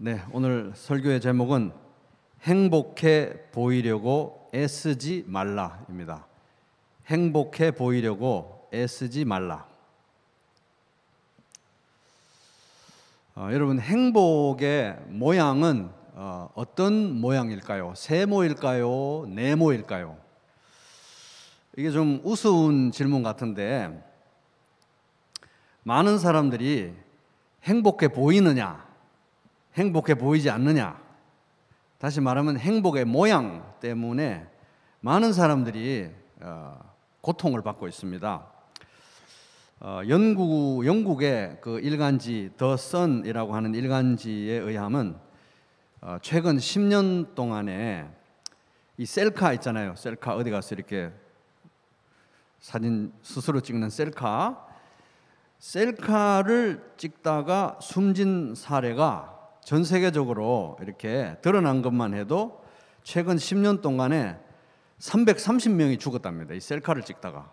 네, 오늘 설교의 제목은 행복해 보이려고 애쓰지 말라입니다. 행복해 보이려고 애쓰지 말라. 여러분, 행복의 모양은 어떤 모양일까요? 세모일까요? 네모일까요? 이게 좀 우스운 질문 같은데, 많은 사람들이 행복해 보이느냐, 행복해 보이지 않느냐, 다시 말하면 행복의 모양 때문에 많은 사람들이 고통을 받고 있습니다. 영국의 그 일간지 더 선이라고 하는 일간지에 의하면 최근 10년 동안에 이 셀카 있잖아요. 셀카 어디 가서 이렇게 사진 스스로 찍는 셀카를 찍다가 숨진 사례가 전 세계적으로 이렇게 드러난 것만 해도 최근 10년 동안에 330명이 죽었답니다. 이 셀카를 찍다가.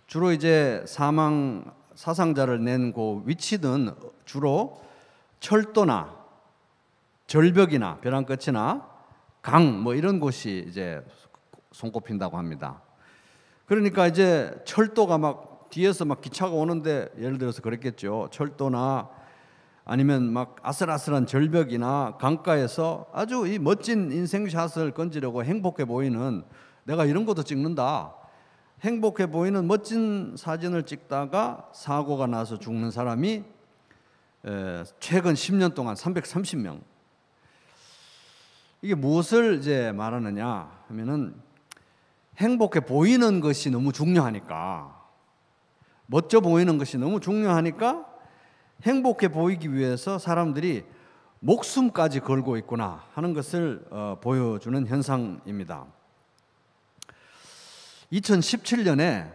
주로 이제 사상자를 낸 그 위치는 주로 철도나 절벽이나 벼랑 끝이나 강 뭐 이런 곳이 이제 손꼽힌다고 합니다. 그러니까 이제 철도가 막 뒤에서 막 기차가 오는데 예를 들어서 그랬겠죠. 철도나 아니면 막 아슬아슬한 절벽이나 강가에서 아주 이 멋진 인생샷을 건지려고 행복해 보이는, 내가 이런 것도 찍는다, 행복해 보이는 멋진 사진을 찍다가 사고가 나서 죽는 사람이 최근 10년 동안 330명. 이게 무엇을 이제 말하느냐 하면은, 행복해 보이는 것이 너무 중요하니까, 멋져 보이는 것이 너무 중요하니까 행복해 보이기 위해서 사람들이 목숨까지 걸고 있구나 하는 것을 보여주는 현상입니다. 2017년에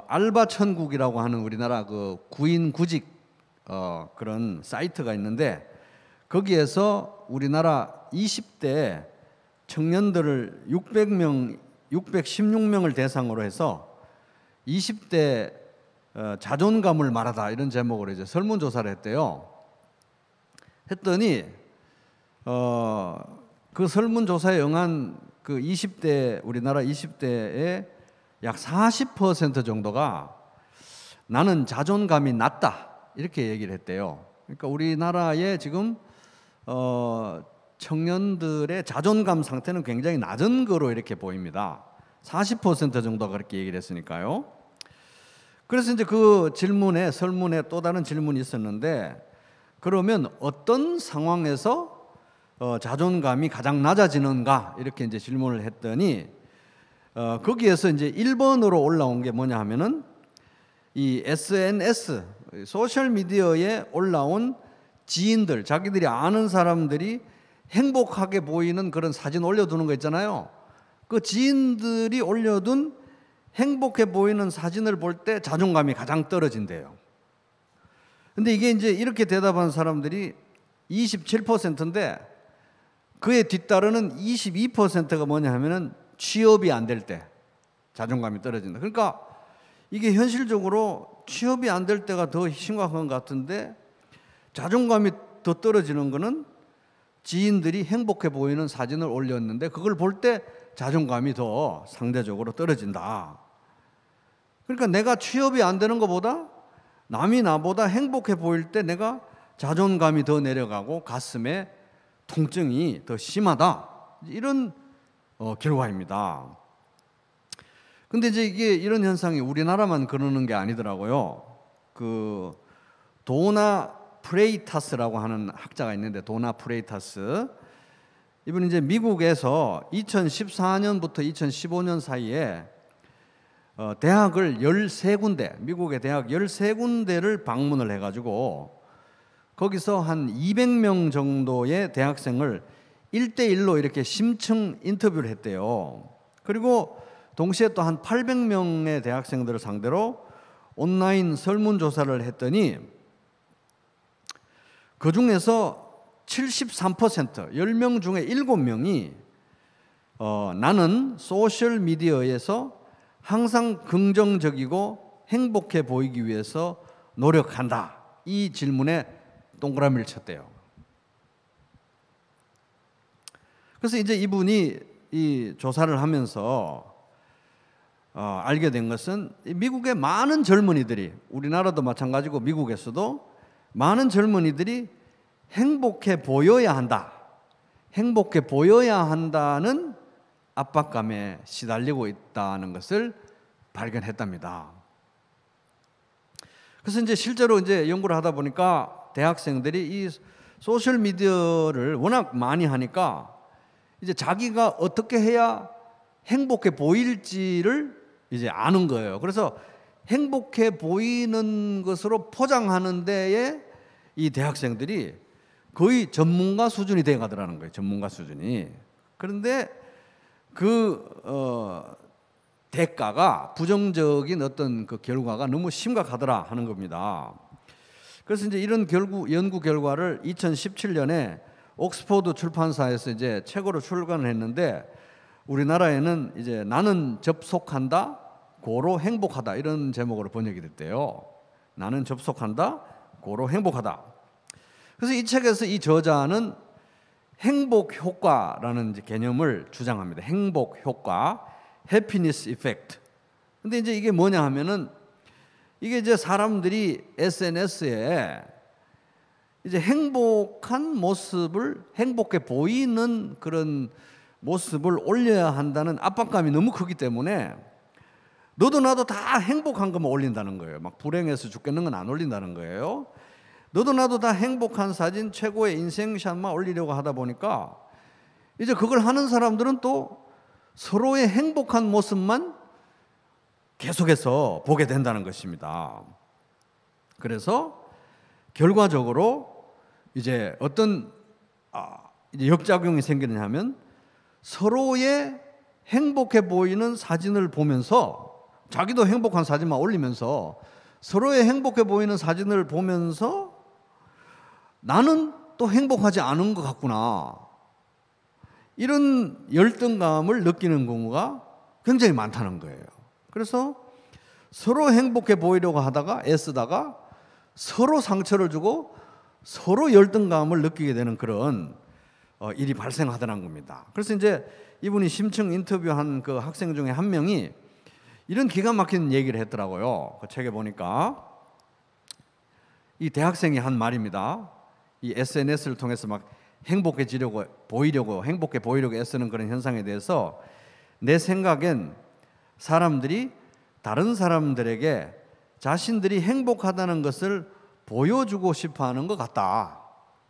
알바천국이라고 하는 우리나라 그 구인 구직 그런 사이트가 있는데, 거기에서 우리나라 20대 청년들을 616명을 대상으로 해서 20대 자존감을 말하다 이런 제목으로 이제 설문조사를 했대요. 했더니 그 설문조사에 응한 그 20대 우리나라 20대의 약 40% 정도가 나는 자존감이 낮다 이렇게 얘기를 했대요. 그러니까 우리나라의 지금 청년들의 자존감 상태는 굉장히 낮은 거로 이렇게 보입니다. 40% 정도가 그렇게 얘기를 했으니까요. 그래서 이제 그 설문에 또 다른 질문이 있었는데, 그러면 어떤 상황에서 자존감이 가장 낮아지는가 이렇게 이제 질문을 했더니, 거기에서 이제 1번으로 올라온 게 뭐냐 하면은 이 SNS 소셜 미디어에 올라온 지인들, 자기들이 아는 사람들이 행복하게 보이는 그런 사진 올려두는 거 있잖아요. 그 지인들이 올려둔 행복해 보이는 사진을 볼 때 자존감이 가장 떨어진대요. 근데 이게 이제 이렇게 대답한 사람들이 27%인데, 그에 뒤따르는 22%가 뭐냐 하면은 취업이 안 될 때 자존감이 떨어진다. 그러니까 이게 현실적으로 취업이 안 될 때가 더 심각한 것 같은데, 자존감이 더 떨어지는 거는 지인들이 행복해 보이는 사진을 올렸는데 그걸 볼 때 자존감이 더 상대적으로 떨어진다. 그러니까 내가 취업이 안 되는 것보다 남이 나보다 행복해 보일 때 내가 자존감이 더 내려가고 가슴에 통증이 더 심하다. 이런 결과입니다. 근데 이제 이게 이런 현상이 우리나라만 그러는 게 아니더라고요. 그 도나 프레이타스라고 하는 학자가 있는데, 도나 프레이타스, 이분은 이제 미국에서 2014년부터 2015년 사이에 대학을 13군데, 미국의 대학 13군데를 방문을 해가지고 거기서 한 200명 정도의 대학생을 1대1로 이렇게 심층 인터뷰를 했대요. 그리고 동시에 또 한 800명의 대학생들을 상대로 온라인 설문조사를 했더니, 그 중에서 73%, 10명 중에 7명이 나는 소셜미디어에서 항상 긍정적이고 행복해 보이기 위해서 노력한다, 이 질문에 동그라미를 쳤대요. 그래서 이제 이분이 이 조사를 하면서 알게 된 것은 미국의 많은 젊은이들이, 우리나라도 마찬가지고 미국에서도 많은 젊은이들이 행복해 보여야 한다, 행복해 보여야 한다는 압박감에 시달리고 있다는 것을 발견했답니다. 그래서 이제 실제로 이제 연구를 하다 보니까 대학생들이 이 소셜 미디어를 워낙 많이 하니까 이제 자기가 어떻게 해야 행복해 보일지를 이제 아는 거예요. 그래서 행복해 보이는 것으로 포장하는 데에 이 대학생들이 거의 전문가 수준이 돼 가더라는 거예요. 전문가 수준이. 그런데 대가가, 부정적인 어떤 그 결과가 너무 심각하더라 하는 겁니다. 그래서 이제 이런 연구 결과를 2017년에 옥스퍼드 출판사에서 이제 책으로 출간을 했는데, 우리나라에는 이제 나는 접속한다, 고로 행복하다, 이런 제목으로 번역이 됐대요. 나는 접속한다, 고로 행복하다. 그래서 이 책에서 이 저자는 행복 효과라는 개념을 주장합니다. 행복 효과, happiness effect. 근데 이제 이게 뭐냐 하면은, 이게 이제 사람들이 SNS에 이제 행복한 모습을, 행복해 보이는 그런 모습을 올려야 한다는 압박감이 너무 크기 때문에 너도 나도 다 행복한 것만 올린다는 거예요. 막 불행해서 죽겠는 건 안 올린다는 거예요. 너도 나도 다 행복한 사진, 최고의 인생샷만 올리려고 하다 보니까 이제 그걸 하는 사람들은 또 서로의 행복한 모습만 계속해서 보게 된다는 것입니다. 그래서 결과적으로 이제 어떤 이제 역작용이 생기느냐 하면, 서로의 행복해 보이는 사진을 보면서, 자기도 행복한 사진만 올리면서 서로의 행복해 보이는 사진을 보면서 나는 또 행복하지 않은 것 같구나, 이런 열등감을 느끼는 경우가 굉장히 많다는 거예요. 그래서 서로 행복해 보이려고 하다가 애쓰다가 서로 상처를 주고 서로 열등감을 느끼게 되는 그런 일이 발생하더란 겁니다. 그래서 이제 이분이 심층 인터뷰한 그 학생 중에 한 명이 이런 기가 막힌 얘기를 했더라고요. 그 책에 보니까 이 대학생이 한 말입니다. 이 SNS를 통해서 막 행복해 보이려고 애쓰는 그런 현상에 대해서, 내 생각엔 사람들이 다른 사람들에게 자신들이 행복하다는 것을 보여주고 싶어하는 것 같다.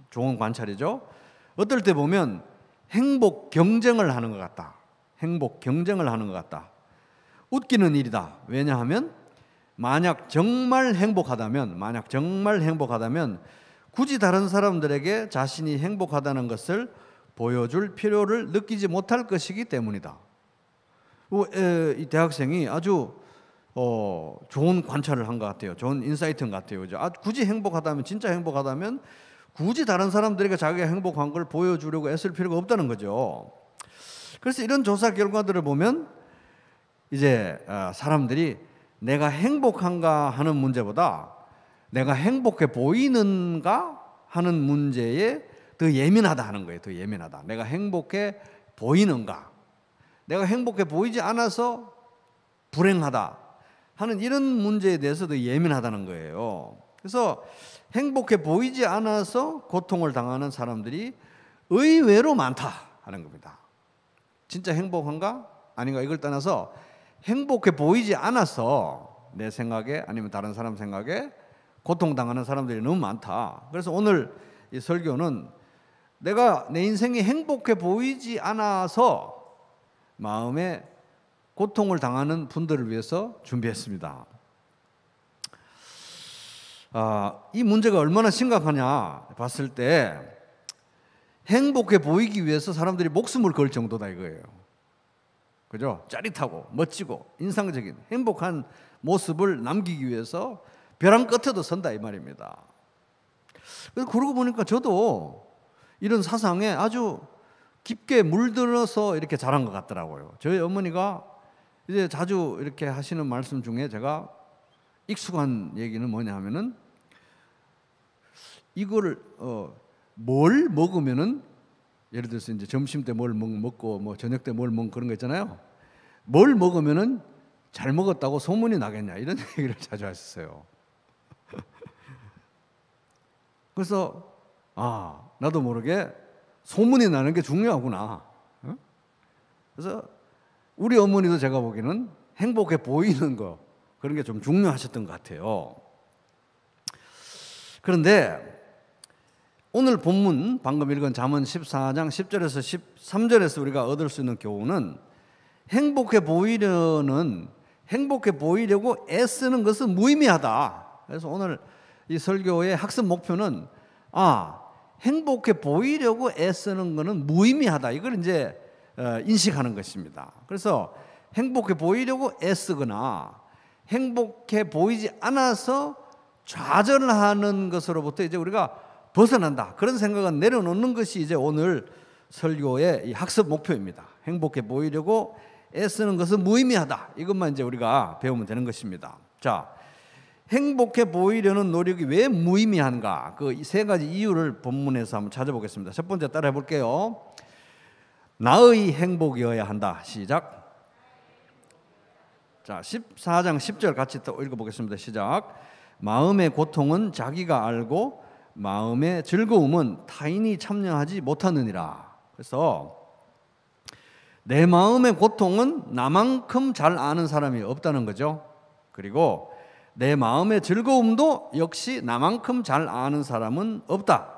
좋은 관찰이죠. 어떨 때 보면 행복 경쟁을 하는 것 같다. 행복 경쟁을 하는 것 같다. 웃기는 일이다. 왜냐하면 만약 정말 행복하다면 굳이 다른 사람들에게 자신이 행복하다는 것을 보여줄 필요를 느끼지 못할 것이기 때문이다. 이 대학생이 아주 좋은 관찰을 한 것 같아요. 좋은 인사이트인 것 같아요. 굳이 진짜 행복하다면 굳이 다른 사람들에게 자기가 행복한 걸 보여주려고 애쓸 필요가 없다는 거죠. 그래서 이런 조사 결과들을 보면 이제 사람들이 내가 행복한가 하는 문제보다 내가 행복해 보이는가 하는 문제에 더 예민하다 하는 거예요. 더 예민하다. 내가 행복해 보이는가, 내가 행복해 보이지 않아서 불행하다 하는 이런 문제에 대해서 더 예민하다는 거예요. 그래서 행복해 보이지 않아서 고통을 당하는 사람들이 의외로 많다 하는 겁니다. 진짜 행복한가 아닌가 이걸 떠나서 행복해 보이지 않아서 내 생각에, 아니면 다른 사람 생각에 고통당하는 사람들이 너무 많다. 그래서 오늘 이 설교는 내가 내 인생이 행복해 보이지 않아서 마음에 고통을 당하는 분들을 위해서 준비했습니다. 이 문제가 얼마나 심각하냐 봤을 때, 행복해 보이기 위해서 사람들이 목숨을 걸 정도다 이거예요. 그죠? 짜릿하고 멋지고 인상적인 행복한 모습을 남기기 위해서 벼랑 끝에도 선다 이 말입니다. 그래서 그러고 보니까 저도 이런 사상에 아주 깊게 물들어서 이렇게 자란 것 같더라고요. 저희 어머니가 이제 자주 이렇게 하시는 말씀 중에 제가 익숙한 얘기는 뭐냐 하면은, 이거를 뭘 먹으면은 예를 들어서 이제 점심 때 뭘 먹고 뭐 저녁 때 뭘 먹고 그런 거 있잖아요. 뭘 먹으면은 잘 먹었다고 소문이 나겠냐 이런 얘기를 자주 하셨어요. 그래서 나도 모르게 소문이 나는 게 중요하구나. 그래서 우리 어머니도 제가 보기에는 행복해 보이는 거 그런 게 좀 중요하셨던 것 같아요. 그런데 오늘 본문 방금 읽은 잠언 14장 10절에서 13절에서 우리가 얻을 수 있는 교훈은 행복해 보이려고 애쓰는 것은 무의미하다. 그래서 오늘 이 설교의 학습 목표는 행복해 보이려고 애쓰는 것은 무의미하다. 이걸 이제 인식하는 것입니다. 그래서 행복해 보이려고 애쓰거나 행복해 보이지 않아서 좌절하는 것으로부터 이제 우리가 벗어난다. 그런 생각은 내려놓는 것이 이제 오늘 설교의 이 학습 목표입니다. 행복해 보이려고 애쓰는 것은 무의미하다. 이것만 이제 우리가 배우면 되는 것입니다. 자, 행복해 보이려는 노력이 왜 무의미한가? 그 세 가지 이유를 본문에서 한번 찾아보겠습니다. 첫 번째 따라해 볼게요. 나의 행복이어야 한다. 시작. 자, 14장 10절 같이 또 읽어보겠습니다. 시작. 마음의 고통은 자기가 알고 마음의 즐거움은 타인이 참여하지 못하느니라. 그래서 내 마음의 고통은 나만큼 잘 아는 사람이 없다는 거죠. 그리고 내 마음의 즐거움도 역시 나만큼 잘 아는 사람은 없다.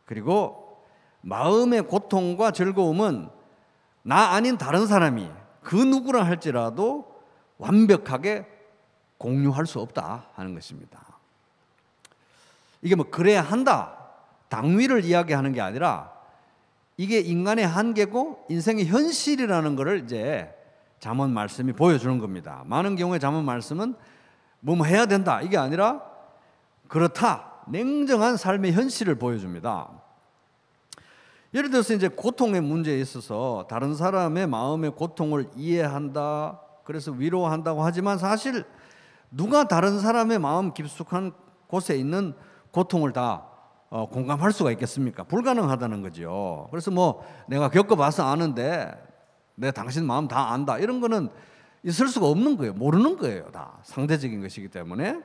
그리고 마음의 고통과 즐거움은 나 아닌 다른 사람이 그 누구라 할지라도 완벽하게 공유할 수 없다 하는 것입니다. 이게 뭐 그래야 한다, 당위를 이야기하는 게 아니라 이게 인간의 한계고 인생의 현실이라는 것을 이제 잠언 말씀이 보여주는 겁니다. 많은 경우에 잠언 말씀은 뭐 해야 된다 이게 아니라 그렇다, 냉정한 삶의 현실을 보여줍니다. 예를 들어서 이제 고통의 문제에 있어서 다른 사람의 마음의 고통을 이해한다, 그래서 위로한다고 하지만 사실 누가 다른 사람의 마음 깊숙한 곳에 있는 고통을 다 공감할 수가 있겠습니까? 불가능하다는 거죠. 그래서 뭐 내가 겪어봐서 아는데 내 당신 마음 다 안다 이런 거는 있을 수가 없는 거예요. 모르는 거예요. 다 상대적인 것이기 때문에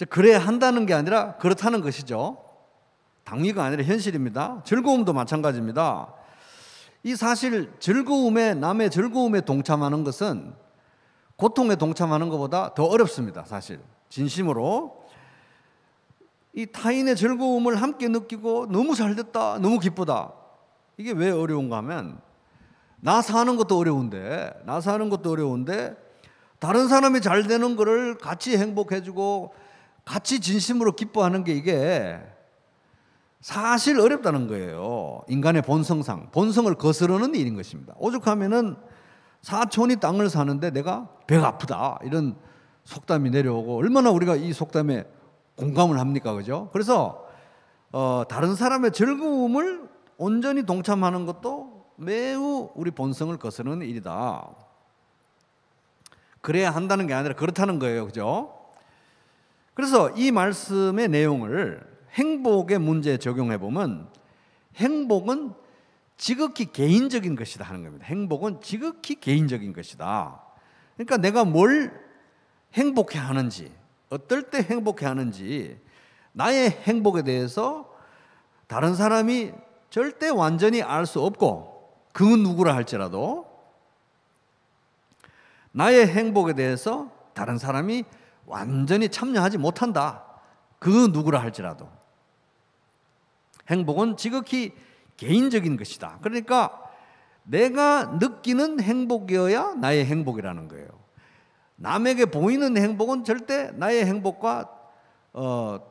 그래야 한다는 게 아니라 그렇다는 것이죠. 당위가 아니라 현실입니다. 즐거움도 마찬가지입니다. 이 사실 남의 즐거움에 동참하는 것은 고통에 동참하는 것보다 더 어렵습니다. 사실 진심으로 이 타인의 즐거움을 함께 느끼고 너무 잘됐다, 너무 기쁘다. 이게 왜 어려운가 하면 나 사는 것도 어려운데 다른 사람이 잘 되는 거를 같이 행복해주고 같이 진심으로 기뻐하는 게 이게 사실 어렵다는 거예요. 인간의 본성상 본성을 거스르는 일인 것입니다. 오죽하면은 사촌이 땅을 사는데 내가 배가 아프다 이런 속담이 내려오고 얼마나 우리가 이 속담에 공감을 합니까? 그죠? 그래서 다른 사람의 즐거움을 온전히 동참하는 것도 매우 우리 본성을 거스르는 일이다. 그래야 한다는 게 아니라 그렇다는 거예요. 그죠? 그래서 이 말씀의 내용을 행복의 문제에 적용해 보면 행복은 지극히 개인적인 것이다 하는 겁니다. 행복은 지극히 개인적인 것이다. 그러니까 내가 뭘 행복해 하는지, 어떨 때 행복해 하는지, 나의 행복에 대해서 다른 사람이 절대 완전히 알 수 없고 그 누구라 할지라도 나의 행복에 대해서 다른 사람이 완전히 참여하지 못한다. 그 누구라 할지라도 행복은 지극히 개인적인 것이다. 그러니까 내가 느끼는 행복이어야 나의 행복이라는 거예요. 남에게 보이는 행복은 절대 나의 행복과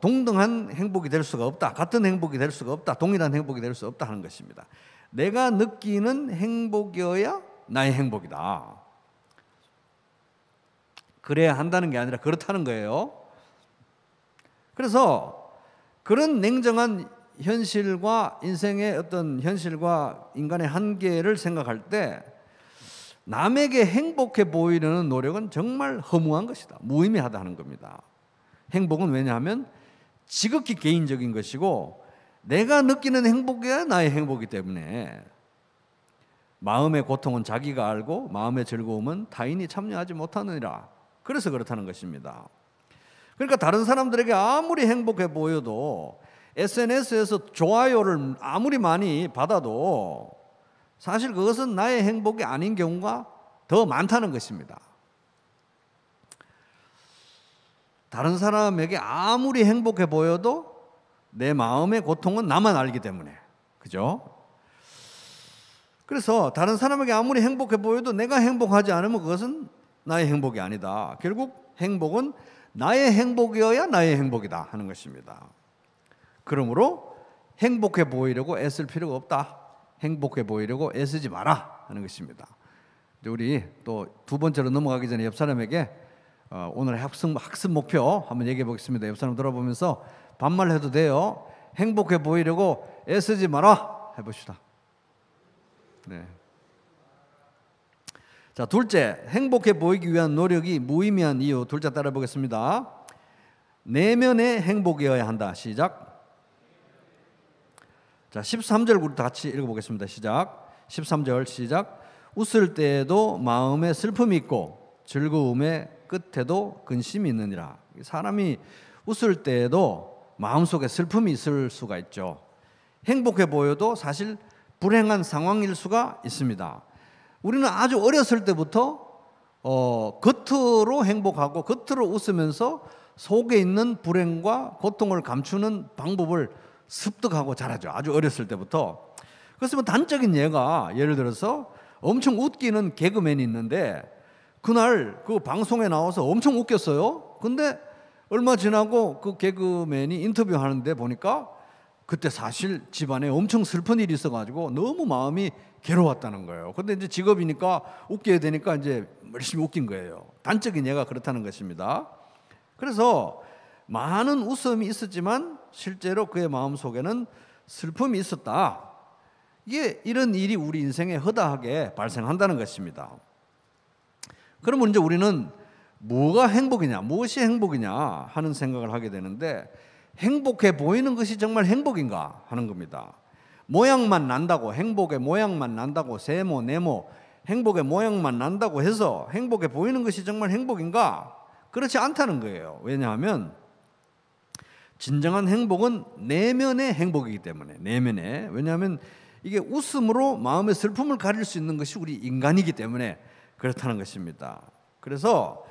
동등한 행복이 될 수가 없다. 같은 행복이 될 수가 없다. 동일한 행복이 될 수 없다 하는 것입니다. 내가 느끼는 행복이어야 나의 행복이다. 그래야 한다는 게 아니라 그렇다는 거예요. 그래서 그런 냉정한 현실과 인생의 어떤 현실과 인간의 한계를 생각할 때 남에게 행복해 보이려는 노력은 정말 허무한 것이다. 무의미하다 하는 겁니다. 행복은 왜냐하면 지극히 개인적인 것이고 내가 느끼는 행복이야 나의 행복이기 때문에 마음의 고통은 자기가 알고 마음의 즐거움은 타인이 참여하지 못하느니라. 그래서 그렇다는 것입니다. 그러니까 다른 사람들에게 아무리 행복해 보여도 SNS에서 좋아요를 아무리 많이 받아도 사실 그것은 나의 행복이 아닌 경우가 더 많다는 것입니다. 다른 사람에게 아무리 행복해 보여도 내 마음의 고통은 나만 알기 때문에, 그죠? 그래서 다른 사람에게 아무리 행복해 보여도 내가 행복하지 않으면 그것은 나의 행복이 아니다. 결국 행복은 나의 행복이어야 나의 행복이다 하는 것입니다. 그러므로 행복해 보이려고 애쓸 필요가 없다. 행복해 보이려고 애쓰지 마라 하는 것입니다. 우리 또 두 번째로 넘어가기 전에 옆 사람에게 오늘의 학습 목표 한번 얘기해 보겠습니다. 옆 사람 들어보면서 반말해도 돼요. 행복해 보이려고 애쓰지 마라 해봅시다. 네. 자, 둘째, 행복해 보이기 위한 노력이 무의미한 이유. 둘째 따라 보겠습니다. 내면의 행복이어야 한다. 시작. 자, 13절부터 같이 읽어보겠습니다. 시작. 13절 시작. 웃을 때에도 마음에 슬픔이 있고 즐거움의 끝에도 근심이 있느니라. 사람이 웃을 때에도 마음속에 슬픔이 있을 수가 있죠. 행복해 보여도 사실 불행한 상황일 수가 있습니다. 우리는 아주 어렸을 때부터 겉으로 행복하고 겉으로 웃으면서 속에 있는 불행과 고통을 감추는 방법을 습득하고 자라죠. 아주 어렸을 때부터. 그래서 뭐 단적인 예를 들어서 엄청 웃기는 개그맨이 있는데 그날 그 방송에 나와서 엄청 웃겼어요. 근데 얼마 지나고 그 개그맨이 인터뷰하는데 보니까 그때 사실 집안에 엄청 슬픈 일이 있어가지고 너무 마음이 괴로웠다는 거예요. 근데 이제 직업이니까 웃겨야 되니까 이제 열심히 웃긴 거예요. 단적인 예가 그렇다는 것입니다. 그래서 많은 웃음이 있었지만 실제로 그의 마음속에는 슬픔이 있었다. 이런 일이 우리 인생에 허다하게 발생한다는 것입니다. 그러면 이제 우리는 뭐가 행복이냐, 무엇이 행복이냐 하는 생각을 하게 되는데 행복해 보이는 것이 정말 행복인가 하는 겁니다. 모양만 난다고, 행복의 모양만 난다고, 세모, 네모, 행복의 모양만 난다고 해서 행복해 보이는 것이 정말 행복인가? 그렇지 않다는 거예요. 왜냐하면 진정한 행복은 내면의 행복이기 때문에, 내면에. 왜냐하면 이게 웃음으로 마음의 슬픔을 가릴 수 있는 것이 우리 인간이기 때문에 그렇다는 것입니다. 그래서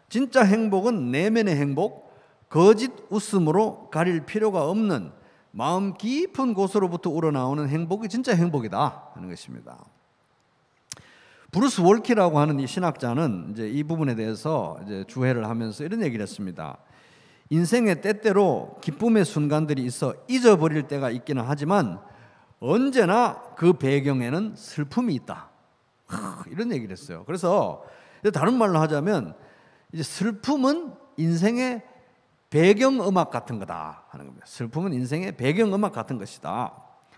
진짜 행복은 내면의 행복, 거짓 웃음으로 가릴 필요가 없는 마음 깊은 곳으로부터 우러나오는 행복이 진짜 행복이다 하는 것입니다. 브루스 월키라고 하는 이 신학자는 이제 이 부분에 대해서 이제 주해를 하면서 이런 얘기를 했습니다. 인생의 때때로 기쁨의 순간들이 있어 잊어버릴 때가 있기는 하지만 언제나 그 배경에는 슬픔이 있다. 이런 얘기를 했어요. 그래서 다른 말로 하자면 이제 슬픔은 인생의 배경음악 같은 거다 하는 겁니다. 슬픔은 인생의 배경음악 같은 것이다.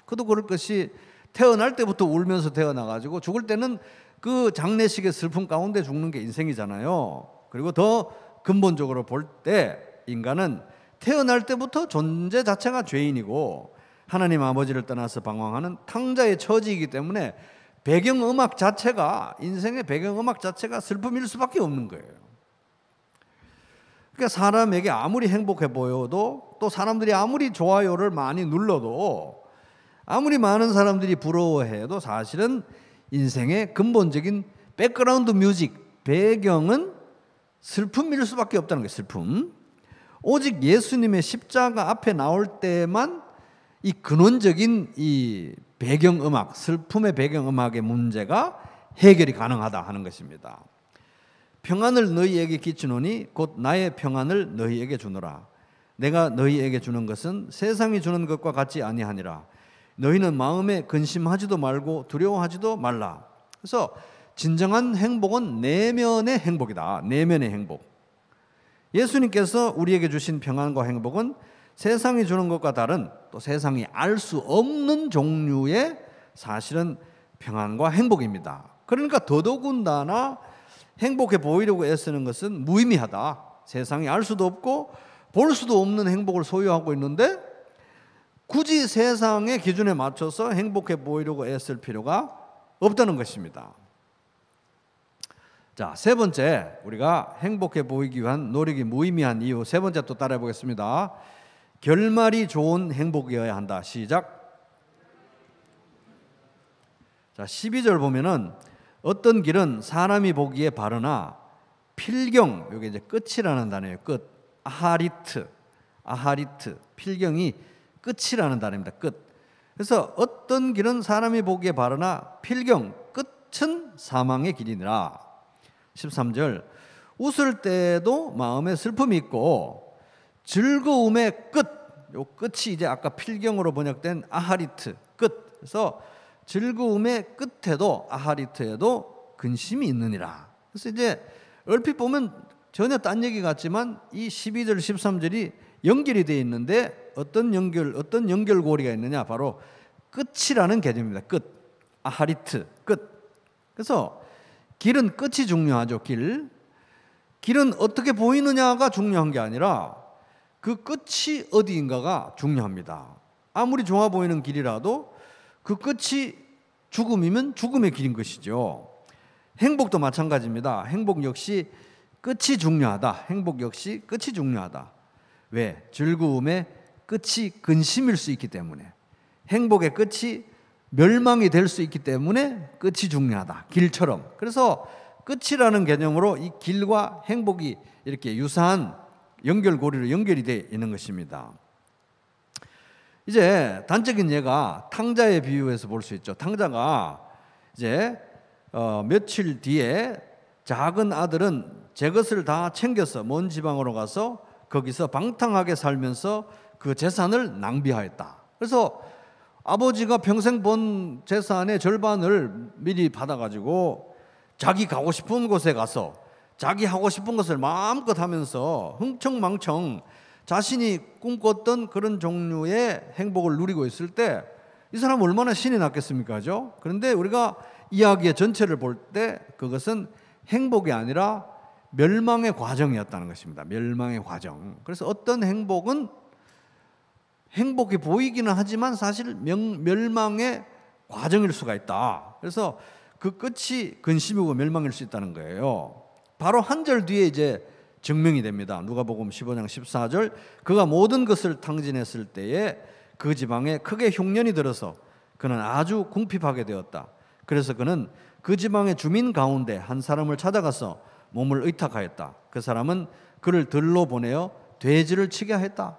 그도 그럴 것이 태어날 때부터 울면서 태어나가지고 죽을 때는 그 장례식의 슬픔 가운데 죽는 게 인생이잖아요. 그리고 더 근본적으로 볼 때 인간은 태어날 때부터 존재 자체가 죄인이고 하나님 아버지를 떠나서 방황하는 탕자의 처지이기 때문에 배경음악 자체가, 인생의 배경음악 자체가 슬픔일 수밖에 없는 거예요. 그러니까 사람에게 아무리 행복해 보여도, 또 사람들이 아무리 좋아요를 많이 눌러도, 아무리 많은 사람들이 부러워해도 사실은 인생의 근본적인 백그라운드 뮤직, 배경은 슬픔일 수밖에 없다는 거예요. 슬픔. 오직 예수님의 십자가 앞에 나올 때만 이 근원적인 이 배경음악, 슬픔의 배경음악의 문제가 해결이 가능하다 하는 것입니다. 평안을 너희에게 끼치노니 곧 나의 평안을 너희에게 주노라. 내가 너희에게 주는 것은 세상이 주는 것과 같지 아니하니라. 너희는 마음에 근심하지도 말고 두려워하지도 말라. 그래서 진정한 행복은 내면의 행복이다. 내면의 행복. 예수님께서 우리에게 주신 평안과 행복은 세상이 주는 것과 다른, 또 세상이 알 수 없는 종류의 사실은 평안과 행복입니다. 그러니까 더더군다나 행복해 보이려고 애쓰는 것은 무의미하다. 세상이 알 수도 없고 볼 수도 없는 행복을 소유하고 있는데 굳이 세상의 기준에 맞춰서 행복해 보이려고 애쓸 필요가 없다는 것입니다. 자, 세 번째, 우리가 행복해 보이기 위한 노력이 무의미한 이유, 세 번째 또 따라해 보겠습니다. 결말이 좋은 행복이어야 한다. 시작. 자, 12절 보면은 어떤 길은 사람이 보기에 바르나 필경, 이게 이제 끝이라는 단어예요. 끝. 아하리트, 필경이 끝이라는 단어입니다. 끝. 그래서 어떤 길은 사람이 보기에 바르나 필경, 끝은 사망의 길이니라. 13절, 웃을 때도 마음에 슬픔이 있고 즐거움의 끝, 요 끝이 이제 아까 필경으로 번역된 아하리트, 끝. 그래서 즐거움의 끝에도 아하리트에도 근심이 있느니라. 그래서 이제 얼핏 보면 전혀 딴 얘기 같지만 이 12절 13절이 연결이 되어 있는데 어떤 연결고리가 있느냐, 바로 끝이라는 개념입니다. 끝, 아하리트, 끝. 그래서 길은 끝이 중요하죠. 길은 어떻게 보이느냐가 중요한 게 아니라 그 끝이 어디인가가 중요합니다. 아무리 좋아 보이는 길이라도 그 끝이 죽음이면 죽음의 길인 것이죠. 행복도 마찬가지입니다. 행복 역시 끝이 중요하다. 왜? 즐거움의 끝이 근심일 수 있기 때문에, 행복의 끝이 멸망이 될 수 있기 때문에 끝이 중요하다. 길처럼. 그래서 끝이라는 개념으로 이 길과 행복이 이렇게 유사한 연결고리로 연결이 되어 있는 것입니다. 이제 단적인 예가 탕자에 비유해서 볼 수 있죠. 탕자가 이제 며칠 뒤에 작은 아들은 제 것을 다 챙겨서 먼 지방으로 가서 거기서 방탕하게 살면서 그 재산을 낭비하였다. 그래서 아버지가 평생 번 재산의 절반을 미리 받아가지고 자기 가고 싶은 곳에 가서 자기 하고 싶은 것을 마음껏 하면서 흥청망청 자신이 꿈꿨던 그런 종류의 행복을 누리고 있을 때 이 사람 얼마나 신이 났겠습니까? 그죠? 그런데 우리가 이야기의 전체를 볼 때 그것은 행복이 아니라 멸망의 과정이었다는 것입니다. 멸망의 과정. 그래서 어떤 행복은 행복해 보이기는 하지만 사실 멸망의 과정일 수가 있다. 그래서 그 끝이 근심이고 멸망일 수 있다는 거예요. 바로 한 절 뒤에 이제 증명이 됩니다. 누가복음 15장 14절, 그가 모든 것을 탕진했을 때에 그 지방에 크게 흉년이 들어서 그는 아주 궁핍하게 되었다. 그래서 그는 그 지방의 주민 가운데 한 사람을 찾아가서 몸을 의탁하였다. 그 사람은 그를 들로 보내어 돼지를 치게 했다.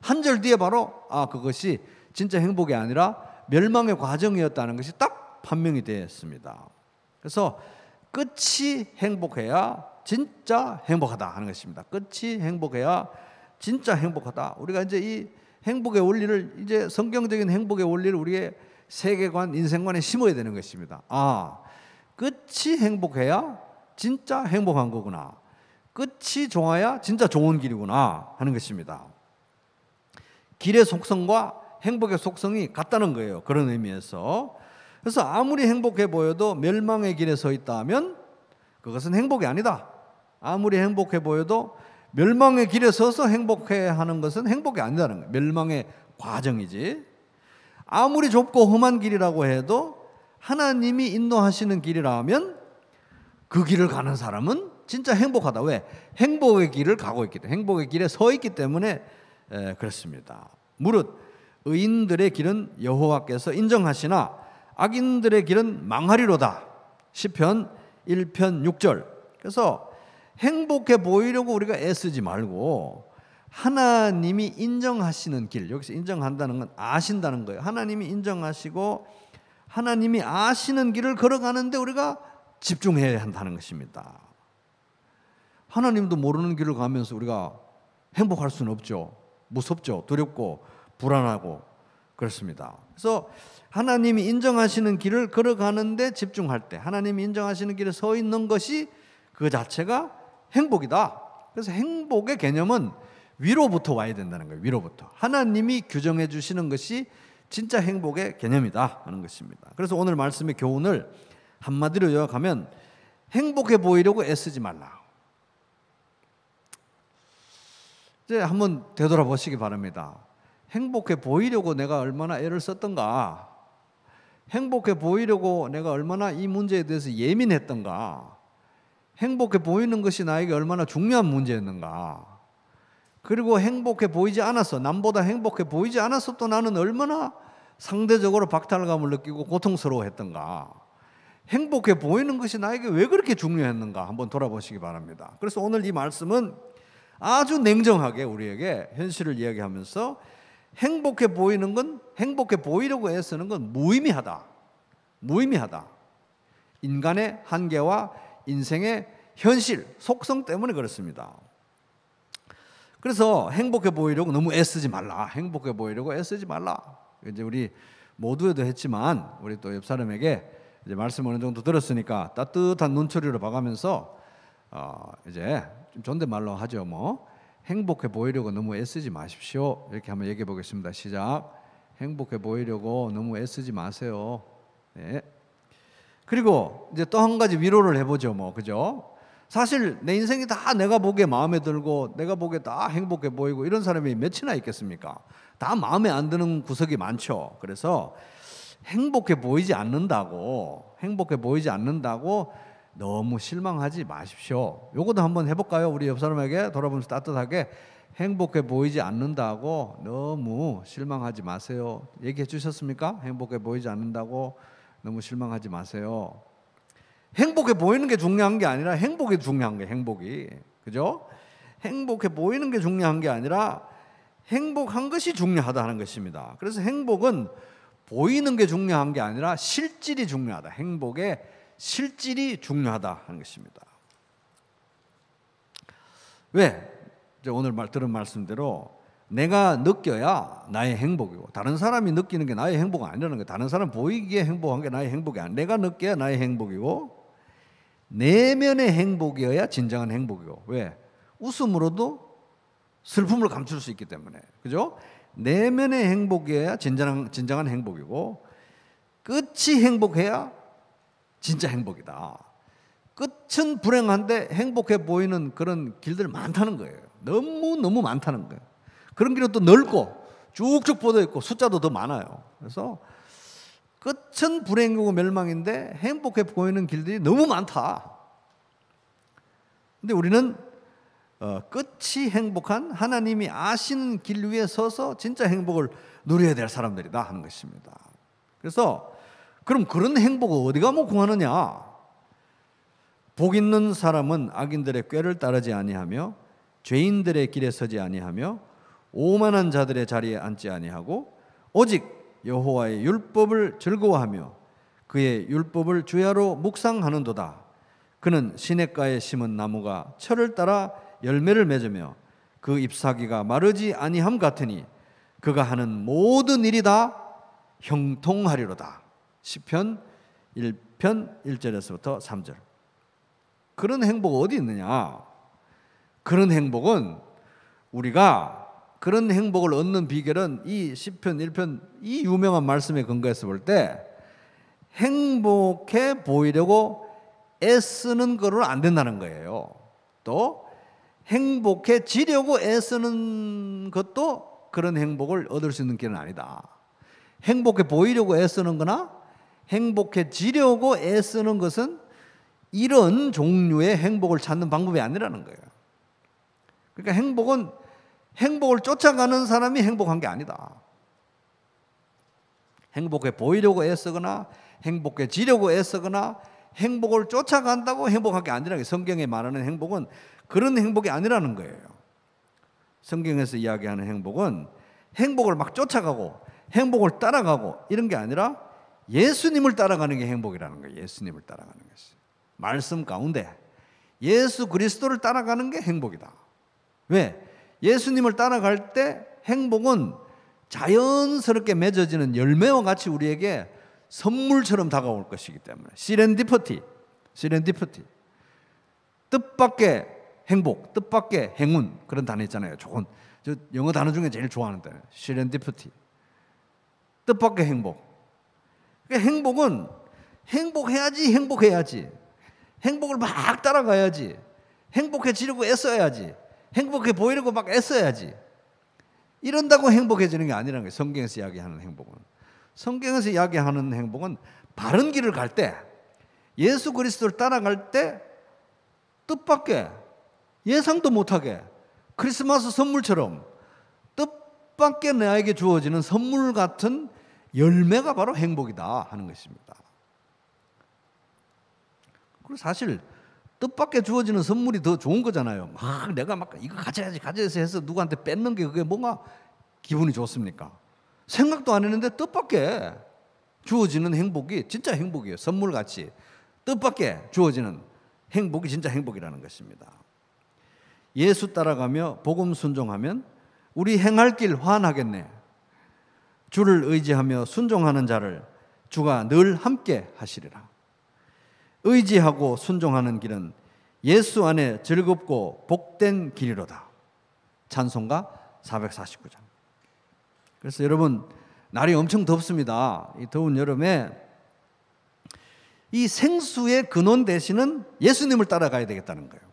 한 절 뒤에 바로 그것이 진짜 행복이 아니라 멸망의 과정이었다는 것이 딱 판명이 되었습니다. 그래서 끝이 행복해야 진짜 행복하다 하는 것입니다. 끝이 행복해야 진짜 행복하다. 우리가 이제 이 행복의 원리를, 이제 성경적인 행복의 원리를 우리의 세계관, 인생관에 심어야 되는 것입니다. 끝이 행복해야 진짜 행복한 거구나. 끝이 좋아야 진짜 좋은 길이구나 하는 것입니다. 길의 속성과 행복의 속성이 같다는 거예요. 그런 의미에서. 그래서 아무리 행복해 보여도 멸망의 길에 서 있다면 그것은 행복이 아니다. 아무리 행복해 보여도 멸망의 길에 서서 행복해 하는 것은 행복이 아니다는 거예요. 멸망의 과정이지. 아무리 좁고 험한 길이라고 해도 하나님이 인도하시는 길이라면 그 길을 가는 사람은 진짜 행복하다. 왜? 행복의 길을 가고 있기 때문에, 행복의 길에 서 있기 때문에 그렇습니다. 무릇 의인들의 길은 여호와께서 인정하시나 악인들의 길은 망하리로다. 시편 1편 6절. 그래서 행복해 보이려고 우리가 애쓰지 말고 하나님이 인정하시는 길, 여기서 인정한다는 건 아신다는 거예요. 하나님이 인정하시고 하나님이 아시는 길을 걸어가는데 우리가 집중해야 한다는 것입니다. 하나님도 모르는 길을 가면서 우리가 행복할 수는 없죠. 무섭죠. 두렵고 불안하고 그렇습니다. 그래서 하나님이 인정하시는 길을 걸어가는데 집중할 때, 하나님이 인정하시는 길에 서 있는 것이 그 자체가 행복이다. 그래서 행복의 개념은 위로부터 와야 된다는 거예요. 위로부터. 하나님이 규정해 주시는 것이 진짜 행복의 개념이다 하는 것입니다. 그래서 오늘 말씀의 교훈을 한마디로 요약하면 행복해 보이려고 애쓰지 말라. 이제 한번 되돌아보시기 바랍니다. 행복해 보이려고 내가 얼마나 애를 썼던가, 행복해 보이려고 내가 얼마나 이 문제에 대해서 예민했던가, 행복해 보이는 것이 나에게 얼마나 중요한 문제였는가, 그리고 행복해 보이지 않았어, 남보다 행복해 보이지 않았어 또 나는 얼마나 상대적으로 박탈감을 느끼고 고통스러워했던가, 행복해 보이는 것이 나에게 왜 그렇게 중요했는가 한번 돌아보시기 바랍니다. 그래서 오늘 이 말씀은 아주 냉정하게 우리에게 현실을 이야기하면서 행복해 보이는 건, 행복해 보이려고 애쓰는 건 무의미하다. 무의미하다. 인간의 한계와 인생의 현실, 속성 때문에 그렇습니다. 그래서 행복해 보이려고 너무 애쓰지 말라. 행복해 보이려고 애쓰지 말라. 이제 우리 모두에도 했지만 우리 또 옆 사람에게 이제 말씀 어느 정도 들었으니까 따뜻한 눈초리로 봐가면서 이제 좀 존댓말로 하죠. 뭐 행복해 보이려고 너무 애쓰지 마십시오. 이렇게 한번 얘기해 보겠습니다. 시작. 행복해 보이려고 너무 애쓰지 마세요. 네. 그리고 이제 또 한 가지 위로를 해보죠. 뭐 그죠? 사실 내 인생이 다 내가 보기에 마음에 들고 내가 보기에 다 행복해 보이고 이런 사람이 몇이나 있겠습니까? 다 마음에 안 드는 구석이 많죠. 그래서 행복해 보이지 않는다고 너무 실망하지 마십시오. 요것도 한번 해볼까요? 우리 옆 사람에게 돌아보면서 따뜻하게 행복해 보이지 않는다고 너무 실망하지 마세요. 얘기해 주셨습니까? 행복해 보이지 않는다고 너무 실망하지 마세요. 행복해 보이는 게 중요한 게 아니라 행복이 중요한 게 행복이. 그죠? 행복해 보이는 게 중요한 게 아니라 행복한 것이 중요하다는 것입니다. 그래서 행복은 보이는 게 중요한 게 아니라 실질이 중요하다. 행복의 실질이 중요하다 하는 것입니다. 왜? 오늘 들은 말씀대로 내가 느껴야 나의 행복이고 다른 사람이 느끼는 게 나의 행복은 아니라는 거예요. 다른 사람 보이기에 행복한 게 나의 행복이 아니라 내가 느껴야 나의 행복이고 내면의 행복이어야 진정한 행복이고. 왜? 웃음으로도 슬픔을 감출 수 있기 때문에. 그죠? 내면의 행복이어야 진정한 행복이고 끝이 행복해야 진짜 행복이다. 끝은 불행한데 행복해 보이는 그런 길들 많다는 거예요. 너무 많다는 거예요. 그런 길은 또 넓고 쭉쭉 뻗어 있고 숫자도 더 많아요. 그래서 끝은 불행이고 멸망인데 행복해 보이는 길들이 너무 많다. 근데 우리는 끝이 행복한 하나님이 아시는 길 위에 서서 진짜 행복을 누려야 될 사람들이다 하는 것입니다. 그래서 그럼 그런 행복을 어디가 뭐 구하느냐? 복 있는 사람은 악인들의 꾀를 따르지 아니하며 죄인들의 길에 서지 아니하며 오만한 자들의 자리에 앉지 아니하고 오직 여호와의 율법을 즐거워하며 그의 율법을 주야로 묵상하는도다. 그는 시냇가에 심은 나무가 철을 따라 열매를 맺으며 그 잎사귀가 마르지 아니함 같으니 그가 하는 모든 일이 다 형통하리로다. 시편 1편 1절에서부터 3절. 그런 행복 어디 있느냐? 그런 행복은 우리가 그런 행복을 얻는 비결은 이 시편 1편 이 유명한 말씀에 근거해서 볼 때 행복해 보이려고 애쓰는 거로 안 된다는 거예요. 또 행복해지려고 애쓰는 것도 그런 행복을 얻을 수 있는 길은 아니다. 행복해 보이려고 애쓰는 거나 행복해지려고 애쓰는 것은 이런 종류의 행복을 찾는 방법이 아니라는 거예요. 그러니까 행복은 행복을 쫓아가는 사람이 행복한 게 아니다. 행복해 보이려고 애쓰거나 행복해지려고 애쓰거나 행복을 쫓아간다고 행복한 게 아니라는 거예요. 성경에 말하는 행복은 그런 행복이 아니라는 거예요. 성경에서 이야기하는 행복은 행복을 막 쫓아가고 행복을 따라가고 이런 게 아니라 예수님을 따라가는 게 행복이라는 거예요. 예수님을 따라가는 것이. 말씀 가운데 예수 그리스도를 따라가는 게 행복이다. 왜? 예수님을 따라갈 때 행복은 자연스럽게 맺어지는 열매와 같이 우리에게 선물처럼 다가올 것이기 때문에 시렌디피티 뜻밖의 행복, 뜻밖의 행운 그런 단어 있잖아요. 좋은 저 영어 단어 중에 제일 좋아하는 단어 시렌디피티 뜻밖의 행복. 그러니까 행복은 행복해야지 행복을 막 따라가야지 행복해지려고 애써야지 행복해 보이려고 막 애써야지 이런다고 행복해지는 게 아니라는 거예요. 성경에서 이야기하는 행복은. 성경에서 이야기하는 행복은 바른 길을 갈 때, 예수 그리스도를 따라갈 때 뜻밖의, 예상도 못하게 크리스마스 선물처럼 뜻밖의 나에게 주어지는 선물 같은 열매가 바로 행복이다 하는 것입니다. 그리고 사실 뜻밖의 주어지는 선물이 더 좋은 거잖아요. 막 내가 막 이거 가져야지 해서 누구한테 뺏는 게 그게 뭔가 기분이 좋습니까? 생각도 안 했는데 뜻밖의 주어지는 행복이 진짜 행복이에요. 선물같이 뜻밖의 주어지는 행복이 진짜 행복이라는 것입니다. 예수 따라가며 복음 순종하면 우리 행할 길 환하겠네. 주를 의지하며 순종하는 자를 주가 늘 함께 하시리라. 의지하고 순종하는 길은 예수 안에 즐겁고 복된 길이로다. 찬송가 449장. 그래서 여러분, 날이 엄청 덥습니다. 이 더운 여름에 이 생수의 근원 대신은 예수님을 따라가야 되겠다는 거예요.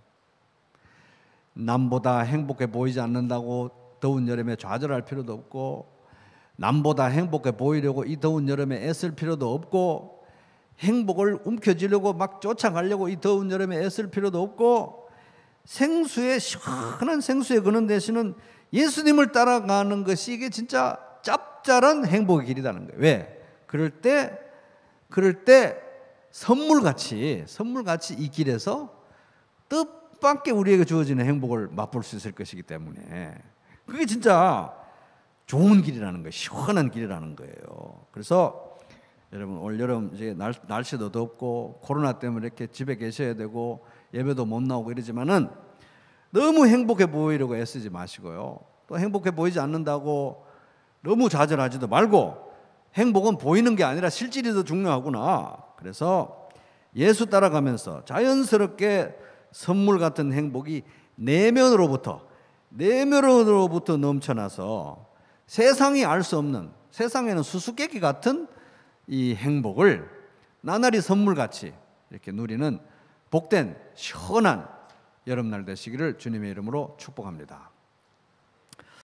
남보다 행복해 보이지 않는다고 더운 여름에 좌절할 필요도 없고, 남보다 행복해 보이려고 이 더운 여름에 애쓸 필요도 없고, 행복을 움켜쥐려고 막 쫓아가려고 이 더운 여름에 애쓸 필요도 없고, 생수의 시원한 생수의 근원 대신은 예수님을 따라가는 것이 이게 진짜 짭짤한 행복의 길이라는 거예요. 왜? 그럴 때 선물같이 이 길에서 뜻밖의 우리에게 주어지는 행복을 맛볼 수 있을 것이기 때문에 그게 진짜 좋은 길이라는 거예요. 시원한 길이라는 거예요. 그래서 여러분, 올 여름 이제 날씨도 덥고 코로나 때문에 이렇게 집에 계셔야 되고 예배도 못 나오고 이러지만은 너무 행복해 보이려고 애쓰지 마시고요. 또 행복해 보이지 않는다고 너무 좌절하지도 말고, 행복은 보이는 게 아니라 실질이 더 중요하구나. 그래서 예수 따라가면서 자연스럽게 선물 같은 행복이 내면으로부터 넘쳐나서 세상이 알 수 없는, 세상에는 수수께끼 같은 이 행복을 나날이 선물같이 이렇게 누리는 복된 시원한 여름날 되시기를 주님의 이름으로 축복합니다.